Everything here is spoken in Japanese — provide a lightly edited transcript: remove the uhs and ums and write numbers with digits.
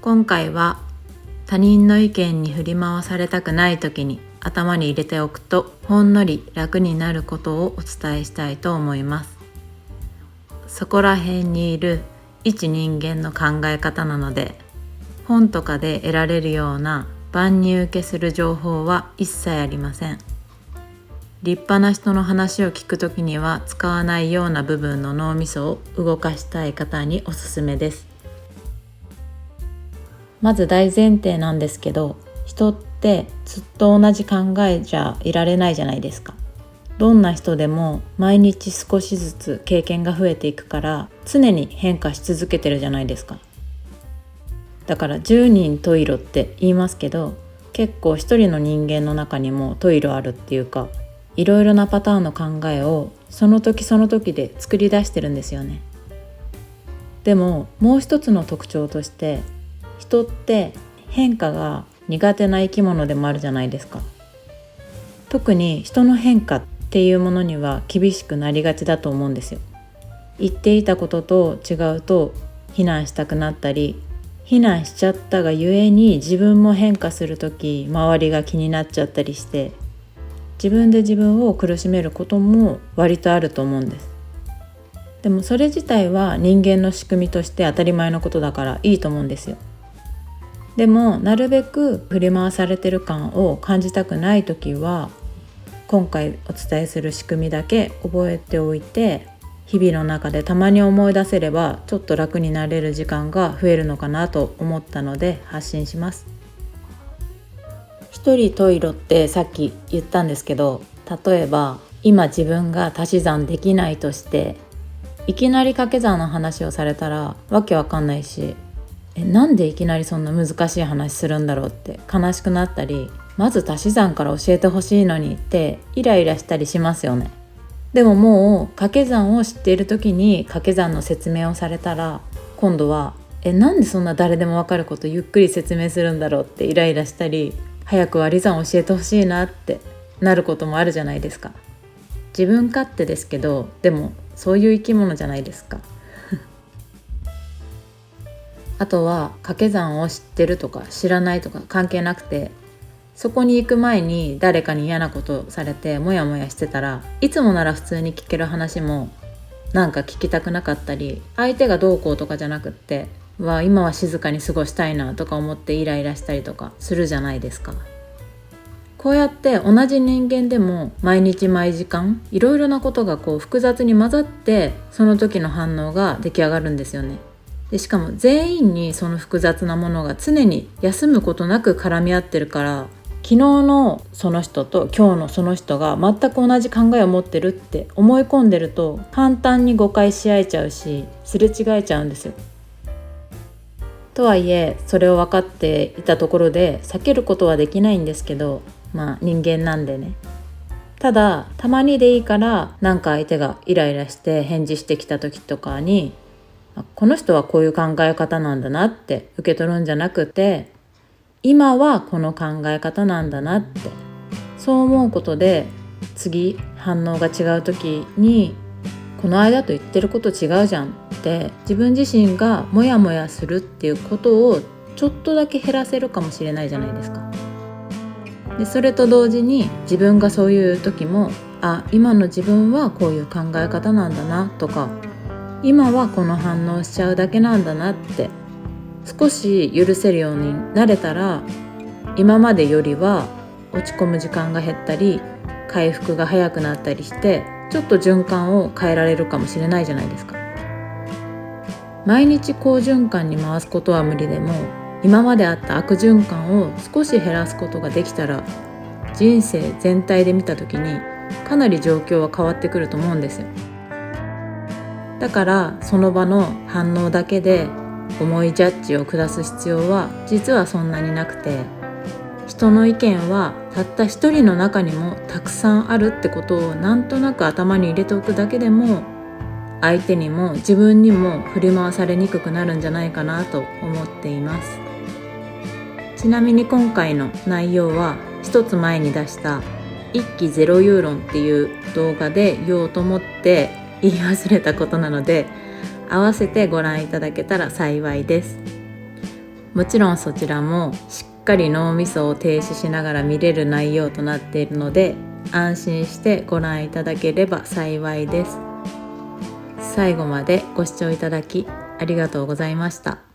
今回は他人の意見に振り回されたくない時に頭に入れておくとほんのり楽になることをお伝えしたいと思います。そこら辺にいる一人間の考え方なので、本とかで得られるような万人受けする情報は一切ありません。立派な人の話を聞くときには使わないような部分の脳みそを動かしたい方におすすめです。まず大前提なんですけど、人ってずっと同じ考えじゃいられないじゃないですか。どんな人でも毎日少しずつ経験が増えていくから常に変化し続けてるじゃないですか。だから10人十色って言いますけど、結構一人の人間の中にも十色あるっていうか、いろいろなパターンの考えをその時その時で作り出してるんですよね。でももう一つの特徴として、人って変化が苦手な生き物でもあるじゃないですか。特に人の変化っていうものには厳しくなりがちだと思うんですよ。言っていたことと違うと非難したくなったり、非難しちゃったがゆえに自分も変化するとき周りが気になっちゃったりして、自分で自分を苦しめることも割とあると思うんです。でもそれ自体は人間の仕組みとして当たり前のことだからいいと思うんですよ。でもなるべく振り回されてる感を感じたくないときは、今回お伝えする仕組みだけ覚えておいて、日々の中でたまに思い出せればちょっと楽になれる時間が増えるのかなと思ったので発信します。一人十色ってさっき言ったんですけど、例えば今自分が足し算できないとして、いきなり掛け算の話をされたらわけわかんないし、なんでいきなりそんな難しい話するんだろうって悲しくなったり、まず足し算から教えてほしいのにってイライラしたりしますよね。でももう掛け算を知っている時に掛け算の説明をされたら、今度はなんでそんな誰でもわかることゆっくり説明するんだろうってイライラしたり、早く割り算教えてほしいなってなることもあるじゃないですか。自分勝手ですけど、でもそういう生き物じゃないですか。あとは掛け算を知ってるとか知らないとか関係なくて、そこに行く前に誰かに嫌なことをされてモヤモヤしてたら、いつもなら普通に聞ける話もなんか聞きたくなかったり、相手がどうこうとかじゃなくって、今は静かに過ごしたいなとか思ってイライラしたりとかするじゃないですか。こうやって同じ人間でも毎日毎時間いろいろなことが複雑に混ざって、その時の反応が出来上がるんですよね。でしかも全員にその複雑なものが常に休むことなく絡み合ってるから、昨日のその人と今日のその人が全く同じ考えを持ってるって思い込んでると、簡単に誤解し合えちゃうし、すれ違えちゃうんですよ。とはいえそれを分かっていたところで避けることはできないんですけど、人間なんでね。ただたまにでいいから、なんか相手がイライラして返事してきた時とかに、この人はこういう考え方なんだなって受け取るんじゃなくて、今はこの考え方なんだなって、そう思うことで、次反応が違う時に、この間と言ってること違うじゃんって自分自身がモヤモヤするっていうことをちょっとだけ減らせるかもしれないじゃないですか。でそれと同時に自分がそういう時も、今の自分はこういう考え方なんだなとか、今はこの反応しちゃうだけなんだなって少し許せるようになれたら、今までよりは落ち込む時間が減ったり、回復が早くなったりして、ちょっと循環を変えられるかもしれないじゃないですか。毎日好循環に回すことは無理でも、今まであった悪循環を少し減らすことができたら、人生全体で見た時にかなり状況は変わってくると思うんですよ。だからその場の反応だけで重いジャッジを下す必要は実はそんなになくて、人の意見はたった一人の中にもたくさんあるってことをなんとなく頭に入れておくだけでも、相手にも自分にも振り回されにくくなるんじゃないかなと思っています。ちなみに今回の内容は一つ前に出した一期ゼロユーロンっていう動画で言おうと思って言い忘れたことなので、合わせてご覧いただけたら幸いです。もちろんそちらもしっかり脳みそを停止しながら見れる内容となっているので、安心してご覧いただければ幸いです。最後までご視聴いただきありがとうございました。